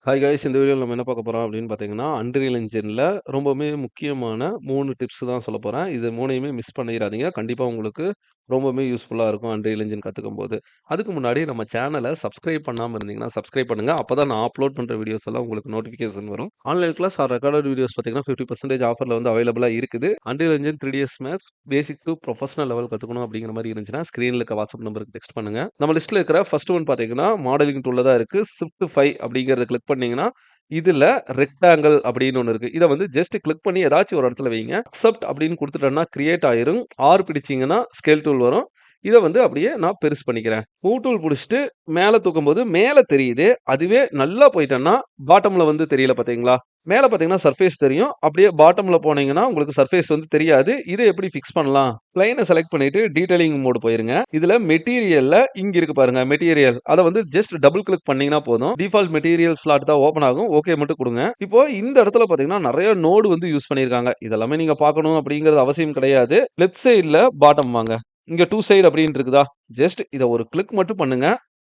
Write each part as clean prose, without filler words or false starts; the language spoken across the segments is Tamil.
ஹாய் காய்ஸ், இந்த வீடியோல நம்ம என்ன பார்க்க போறோம் அப்படின்னு பார்த்தீங்கன்னா, அன்ரியல் என்ஜின்ல ரொம்பவுமே முக்கியமான 3 டிப்ஸ் தான் சொல்லப் போறேன். இது 3யுமே மிஸ் பண்ணிறாதீங்க. கண்டிப்பா உங்களுக்கு ரொம்பவுமே யூஸ்ஃபுல்லா இருக்கும் அன்ரியல் என்ஜின் கத்துக்கும்போது. அதுக்கு முன்னாடி நம்ம சேனல சப்ஸ்கிரைப் பண்ணாம இருந்தீங்கன்னா, சப்ஸ்கிரைப் பண்ணுங்க. அப்பதான் நான் அப்லோட் பண்ற வீடியோஸ் எல்லாம் உங்களுக்கு நோட்டிஃபிகேஷன் வரும். Online class or recorded videos பார்த்தீங்கன்னா 50% ஆஃபர்ல வந்து அவைலபிளா இருக்குது. Unreal Engine 3ds Max basic to professional level கத்துக்கணும் அப்படிங்கிற மாரி இருந்துச்சுன்னா, ஸ்க்ரீன்ல இருக்க வாட்ஸ்அப் நம்பருக்கு டெக்ஸ்ட் பண்ணுங்க. நம்ம லிஸ்ட்ல இருக்கிற ஃபர்ஸ்ட் ஒன் பார்த்தீங்கன்னா, மாடலிங் டூல்ல தான் இருக்கு. Shift 5 அப்படிங்கிறத கிளிக் பண்ணீங்கன்னா, இதுல ரெக்டாங்கிள் அப்படின்னு ஒண்ணு இருக்கு. இத வந்து ஜஸ்ட் கிளிக் பண்ணி ஏதாச்சும் ஒரு இடத்துல வைங்க. அக்செப்ட் அப்படின்னு குடுத்துட்டேன்னா கிரியேட் ஆயிரும். ஆர் பிடிச்சீங்கன்னா ஸ்கேல் டூல் வரும். இத வந்து அப்படியே நான் பெருசு பண்ணிக்கிறேன். மூவ் டூல் புடிச்சுட்டு மேல தூக்கும்போது மேல தெரியுது. அதுவே நல்லா போயிட்டேன்னா பாட்டம்ல வந்து தெரியல பார்த்தீங்களா? மேல பார்த்தீங்கன்னா சர்ஃபேஸ் தெரியும். அப்படியே பாட்டம்ல போனீங்கன்னா உங்களுக்கு சர்ஃபேஸ் வந்து தெரியாது. இத எப்படி ஃபிக்ஸ் பண்ணலாம்? பிளேன செலக்ட் பண்ணிட்டு டீடைலிங் மோட் போயிருங்க. இதுல மெட்டீரியல்ல இங்க இருக்கு பாருங்க மெட்டீரியல். அத வந்து ஜஸ்ட் டபுள் கிளிக் பண்ணீங்கன்னா போதும். டிஃபால்ட் மெட்டீரியல் ஸ்லாட் தான் ஓப்பன் ஆகும். ஓகே மட்டும் குடுங்க. இப்போ இந்த இடத்துல பார்த்தீங்கன்னா நெறைய நோடு வந்து யூஸ் பண்ணியிருக்காங்க. இதெல்லாமே நீங்க பார்க்கணும் அப்படிங்கிறது அவசியம் கிடையாது. லெஃப்ட் சைடுல பாட்டம் வாங்க. இங்க 2 சைடு அப்படின்னு இருக்குதா? ஜஸ்ட் இத ஒரு கிளிக் மட்டும் பண்ணுங்க.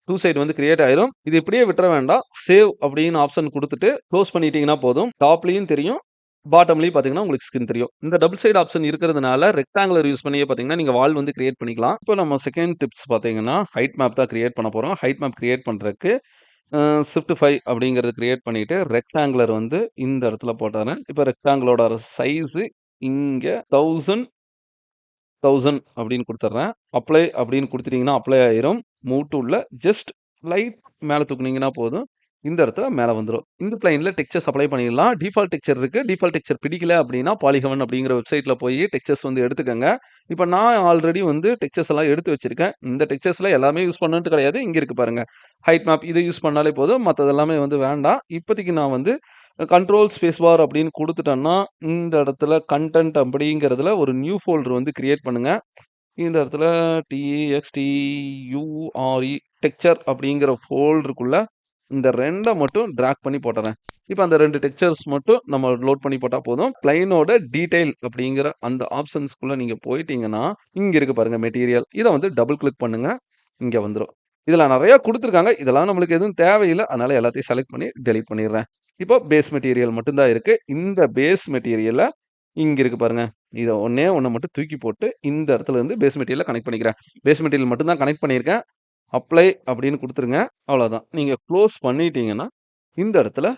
2 சைடு வந்து கிரியேட் ஆயிரும். இது இப்படியே விட்டுற வேண்டாம். சேவ் அப்படின்னு ஆப்ஷன் குடுத்துட்டு குளோஸ் பண்ணிட்டீங்கன்னா போதும். டாப்லயும் தெரியும். பாட்டம்லயும் பார்த்தீங்கன்னா, உங்களுக்கு ஸ்கின் தெரியும். இந்த டபுள் சைடு ஆப்ஷன் இருக்கிறதுனால ரெக்டாங்குலர் யூஸ் பண்ணியே பார்த்தீங்கன்னா, நீங்க வால் வந்து கிரியேட் பண்ணிக்கலாம். இப்போ நம்ம செகண்ட் டிப்ஸ் பார்த்தீங்கன்னா, ஹைட் மேப் தான் கிரியேட் பண்ண போறோம். ஹைட் மேப் கிரியேட் பண்றதுக்கு Shift 5 அப்படிங்கிறது கிரியேட் பண்ணிட்டு, ரெக்டாங்குலர் வந்து இந்த இடத்துல போட்டுறேன். இப்போ ரெக்டாங்கிளோட சைஸ் இங்க 1000 1000 அப்படின்னு குடுத்துடுறேன். அப்ளை அப்படின்னு குடுத்துட்டீங்கன்னா, அப்ளை ஆயிரும். மூவ் டூல்ல ஜஸ்ட் லைட் மேல தூக்குனீங்கன்னா போதும். இந்த இடத்துல மேல வந்துரும். இந்த பிளேன்ல டெக்ஸ்சர்ஸ் அப்ளை பண்ணிடலாம். டிஃபால்ட் டெக்ஸ்சர் இருக்கு. டிஃபால்ட் டெக்ஸ்சர் பிடிக்கல அப்படின்னா, பாலிகன் அப்படிங்கிற வெப்சைட்ல போய் டெக்ஸ்சர்ஸ் வந்து எடுத்துக்கங்க. இப்ப நான் ஆல்ரெடி வந்து டெக்ஸ்சர்ஸ் எல்லாம் எடுத்து வச்சிருக்கேன். இந்த டெக்ஸ்சர்ஸ்ல எல்லாமே யூஸ் பண்ணணும்ட்டு கிடையாது. இங்க இருக்கு பாருங்க. ஹைட் மேப் இத யூஸ் பண்ணாலே போதும். மத்தது எல்லாமே வந்து வேண்டாம். இப்போதைக்கு நான் வந்து கண்ட்ரோல் ஸ்பேஸ் பார் அப்படின்னு குடுத்துட்டேன்னா, இந்த இடத்துல கன்டென்ட் அப்படிங்கிறதுல ஒரு நியூ ஃபோல்டர் வந்து கிரியேட் பண்ணுங்க. இந்த இடத்துல TXTURE டெக்ஸ்சர் அப்படிங்கிற ஃபோல்டருக்குள்ள இந்த 2 மட்டும் டிராக் பண்ணி போட்டுறேன். இப்ப அந்த 2 டெக்ஸ்சர்ஸ் மட்டும் நம்ம லோட் பண்ணி போட்டா போதும். பிளேனோட டீடைல் அப்படிங்கிற அந்த ஆப்ஷன்ஸ்க்குள்ள நீங்க போயிட்டீங்கன்னா, இங்க இருக்கு பாருங்க மெட்டீரியல். இத வந்து டபுள் கிளிக் பண்ணுங்க. இங்க வந்துரும். இதுல நெறைய குடுத்துருக்காங்க. இதெல்லாம் நம்மளுக்கு எதுவும் தேவையில்ல. அதனால எல்லாத்தையும் செலக்ட் பண்ணி டெலீட் பண்ணிடுறேன். இப்போ பேஸ் மெட்டீரியல் மட்டும் தான் இருக்கு. இந்த பேஸ் மெட்டீரியல இங்க இருக்கு பாருங்க. இத ஒண்ணே ஒண்ண மட்டும் தூக்கி போட்டு, இந்த இடத்துல இருந்து பேஸ் மெட்டீரியல கனெக்ட் பண்ணிக்கிறேன். பேஸ் மெட்டீரியல் மட்டும் தான் கனெக்ட் பண்ணியிருக்கேன். அப்ளை அப்படின்னு குடுத்துருங்க. அவ்வளோதான். நீங்க குளோஸ் பண்ணிட்டீங்கன்னா, இந்த இடத்துல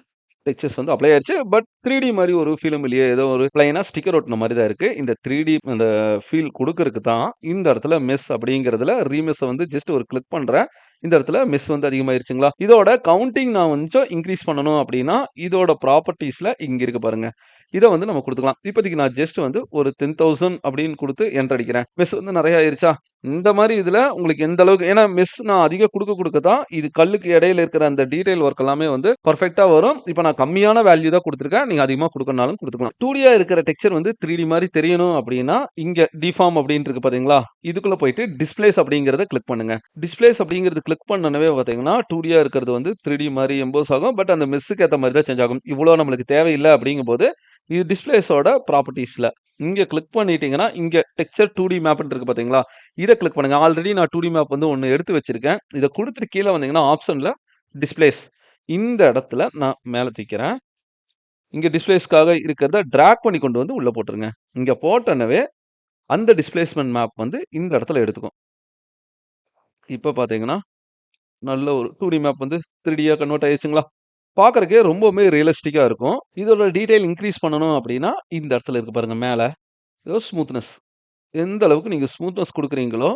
டெக்ஸ்சர்ஸ் வந்து அப்ளை ஆயிருச்சு. பட் 3டி மாரி ஒரு ஃபீலும் இல்லையே. ஏதோ ஒரு பிளைனா ஸ்டிக்கர் ஒட்டுன மாரி தான் இருக்கு. இந்த 3டி அந்த ஃபீல் குடுக்கறக்கு தான் இந்த இடத்துல மெஷ் அப்படிங்கிறதுல ரீமெஷ்ஷ வந்து ஜஸ்ட் ஒரு கிளிக் பண்றேன். இந்த இடத்துல மெஷ் வந்து அதிகமாயிருச்சுங்களா? இதோட கவுண்டிங் நான் கொஞ்சம் இன்கிரீஸ் பண்ணணும் அப்படின்னா, இதோட ப்ராப்பர்ட்டீஸ்ல இங்க இருக்கு பாருங்க. இத வந்து நம்ம குடுத்துக்கலாம். இப்போதைக்கு நான் ஜஸ்ட் வந்து ஒரு 10,000 அப்படின்னு குடுத்து என்டர் அடிக்கிறேன். மெஷ் வந்து நெறைய ஆயிருச்சா? இந்த மாரி இதுல உங்களுக்கு எந்த அளவுக்கு ஏன்னா மெஷ் நான் அதிகம் குடுக்க தான் இது கல்லுக்கு இடையில இருக்கிற அந்த டீடைல் ஒர்க் எல்லாமே வந்து பெர்ஃபெக்ட்டா வரும். இப்ப நான் கம்மியான வேல்யூ தான் குடுத்துருக்கேன். நீங்க அதிகமா குடுக்கணும்னாலும் குடுத்துக்கலாம். 2டியா இருக்கிற டெக்ஸ்சர் வந்து 3டி மாரி தெரியணும் அப்படின்னா, இங்க டிஃபார்ம் அப்படின்னு இருக்கு பாத்தீங்களா? இதுக்குள்ள போயிட்டு டிஸ்பிளேஸ் அப்படிங்கிறத கிளிக் பண்ணுங்க. டிஸ்பிளேஸ் அப்படிங்கிறது கிளிக் பண்ணனவே பாத்தீங்கன்னா, 2டியா இருக்கிறது வந்து 3டி மாரி எம்போஸ் ஆகும். பட் அந்த மெஷ்ஷுக்கு ஏத்த மாரி தான் சேஞ்ச் ஆகும். இவ்வளோ நம்மளுக்கு தேவையில்ல அப்படிங்கும்போது, இது டிஸ்பிளேஸோட ப்ராப்பர்ட்டீஸ்ல இங்க கிளிக் பண்ணிட்டீங்கன்னா, இங்க டெக்ஸ்சர் 2டி மேப்ன்னு இருக்கு பாத்தீங்களா? இத கிளிக் பண்ணுங்க. ஆல்ரெடி நான் 2டி மேப் வந்து ஒண்ணு எடுத்து வச்சிருக்கேன். இத குடுத்துட்டு கீழ வந்தீங்கன்னா, ஆப்ஷன்ல டிஸ்பிளேஸ் இந்த இடத்துல நான் மேல தூக்கிறேன். இங்க டிஸ்பிளேஸ்க்காக இருக்கிறத டிராக் பண்ணி கொண்டு வந்து உள்ள போட்டுருங்க. இங்க போட்டனவே அந்த டிஸ்பிளேஸ்மென்ட் மேப் வந்து இந்த இடத்துல எடுத்துக்கும். இப்ப பாத்தீங்கன்னா, நல்ல ஒரு 2டி மேப் வந்து 3டியா கன்வெர்ட் ஆயிருச்சுங்களா? பார்க்கறக்கே ரொம்பவுமே ரியலிஸ்டிக்கா இருக்கும். இதோட டீடைல் இன்கிரீஸ் பண்ணணும் அப்படின்னா, இந்த இடத்துல இருக்கு பாருங்க மேல. ஏதோ ஸ்மூத்னஸ். எந்த அளவுக்கு நீங்க ஸ்மூத்னஸ் குடுக்குறீங்களோ,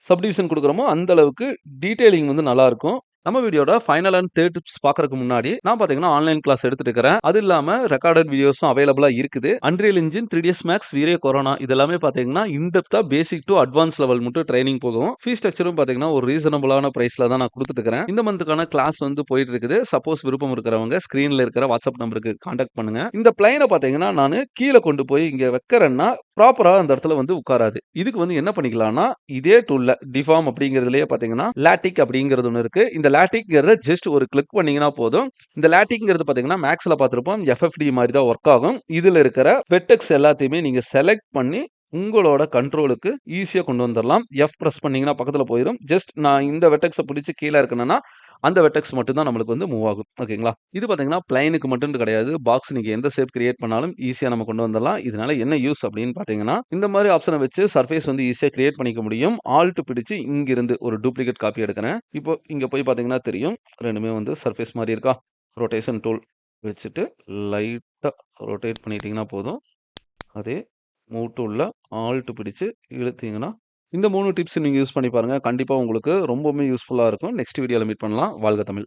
சப்டிவிஷன் குடுக்குறோமோ, அந்த அளவுக்கு டீட்டெயிலிங் வந்து நல்லாருக்கும். நம்ம வீடியோட ஃபைனல் அண்ட் 3 டிப்ஸ் பார்க்கறதுக்கு முன்னாடி, நான் பார்த்தீங்கன்னா, ஆன்லைன் கிளாஸ் எடுத்துட்டு இருக்கிறேன். அது இல்லாம ரெக்கார்டட் வீடியோஸும் அவைலபிளா இருக்குது. Unreal Engine, 3ds Max, V-Ray Corona இது எல்லாமே பார்த்தீங்கன்னா, இன் டெப்த்தா பேசிக் டூ அட்வான்ஸ் லெவல் மட்டும் ட்ரெய்னிங் போகும். ஃபீஸ் ஸ்ட்ரக்சரும் பார்த்தீங்கன்னா, ஒரு ரீசனபிளான பிரைஸ்ல தான் நான் குடுத்துட்டு இருக்கிறேன். இந்த மந்த்துக்கான கிளாஸ் வந்து போயிட்டு இருக்குது. சப்போஸ் விருப்பம் இருக்கிறவங்க ஸ்கிரீன்ல இருக்கிற வாட்ஸ்அப் நம்பருக்கு கான்டாக்ட் பண்ணுங்க. இந்த பிளேன பார்த்தீங்கன்னா, நானு கீழ கொண்டு போய் இங்க வைக்கிறேன்னா, ப்ராப்பரா அந்த இடத்துல வந்து உட்காராது. இதுக்கு வந்து என்ன பண்ணிக்கலாம்னா, இதே டூல்ல டிஃபார்ம் அப்படிங்கிறதுலயே பார்த்தீங்கன்னா, லாட்டிக் அப்படிங்கிறது ஒண்ணு இருக்கு. இந்த லாட்டிக்ங்கிறத ஜஸ்ட் ஒரு கிளிக் பண்ணீங்கன்னா போதும். இந்த லாட்டிக்ங்கிறது பார்த்தீங்கன்னா, மேக்ஸ்ல பார்த்திருப்போம். எஃப்எஃப்டி மாரி தான் ஒர்க் ஆகும். இதுல இருக்கிற வெர்டெக்ஸ் எல்லாத்தையுமே நீங்க செலக்ட் பண்ணி உங்களோட கண்ட்ரோலுக்கு ஈஸியா கொண்டு வந்துரலாம். எஃப் பிரஸ் பண்ணீங்கன்னா பக்கத்துல போயிரும். ஜஸ்ட் நான் இந்த வெர்டெக்ஸ பிடிச்சு கீழ இறக்குனேன்னா, அந்த வெர்டெக்ஸ் மட்டும் தான் நம்மளுக்கு வந்து மூவ் ஆகும். ஓகேங்களா? இது பார்த்தீங்கன்னா, பிளைனுக்கு மட்டும் கிடையாது. பாக்ஸ் நீங்க எந்த ஷேப் கிரியேட் பண்ணாலும் ஈஸியா நம்ம கொண்டு வந்துரலாம். இதனால என்ன யூஸ் அப்படின்னு பார்த்தீங்கன்னா, இந்த மாரி ஆப்ஷன வச்சு சர்ஃபேஸ் வந்து ஈஸியா கிரியேட் பண்ணிக்க முடியும். ஆல்ட் பிடிச்சு இங்கிருந்து ஒரு டூப்ளிகேட் காப்பி எடுக்கிறேன். இப்போ இங்க போய் பார்த்தீங்கன்னா தெரியும். 2மே வந்து சர்ஃபேஸ் மாரி இருக்கா? ரொட்டேஷன் டூல் வச்சுட்டு லைட்டா ரொட்டேட் பண்ணிட்டீங்கன்னா போதும். அதே மூவ் டூல்ல ஆல்ட் பிடிச்சு இழுத்தீங்கன்னா, இந்த 3 டிப்ஸ் நீங்க யூஸ் பண்ணி பாருங்க. கண்டிப்பா உங்களுக்கு ரொம்பவுமே யூஸ்ஃபுல்லா இருக்கும். நெக்ஸ்ட் வீடியோல மீட் பண்ணலாம். வாழ்க தமிழ்!